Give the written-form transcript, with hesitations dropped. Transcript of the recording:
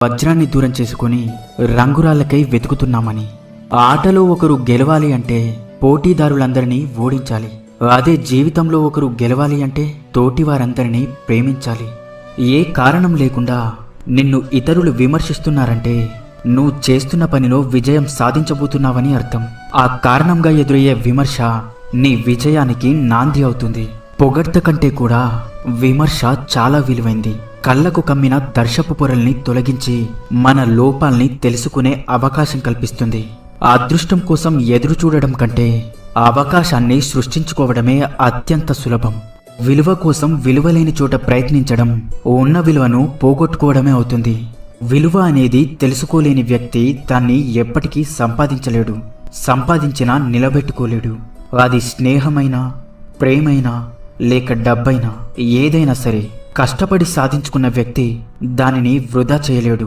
వజ్రాన్ని దూరం చేసుకుని రంగురాళ్లకై వెతుకుతున్నామని. ఆటలో ఒకరు గెలవాలి అంటే పోటీదారులందరినీ ఓడించాలి. అదే జీవితంలో ఒకరు గెలవాలి అంటే తోటివారందరినీ ప్రేమించాలి. ఏ కారణం లేకుండా నిన్ను ఇతరులు విమర్శిస్తున్నారంటే నువ్వు చేస్తున్న పనిలో విజయం సాధించబోతున్నావని అర్థం. ఆ కారణంగా ఎదురయ్యే విమర్శ నీ విజయానికి నాంది అవుతుంది. పొగడ్త కంటే కూడా విమర్శ చాలా విలువైంది. కళ్ళకు కమ్మిన దర్శపు పొరల్ని తొలగించి మన లోపాల్ని తెలుసుకునే అవకాశం కల్పిస్తుంది. అదృష్టం కోసం ఎదురు చూడడం కంటే అవకాశాన్ని సృష్టించుకోవడమే అత్యంత సులభం. విలువ కోసం విలువలేని చోట ప్రయత్నించడం ఉన్న విలువను పోగొట్టుకోవడమే అవుతుంది. విలువ అనేది తెలుసుకోలేని వ్యక్తి దాన్ని ఎప్పటికీ సంపాదించలేడు. సంపాదించినా నిలబెట్టుకోలేడు. అది స్నేహమైనా, ప్రేమైనా, లేక డబ్బైనా, ఏదైనా సరే కష్టపడి సాధించుకున్న వ్యక్తి దానిని వృధా చేయలేడు.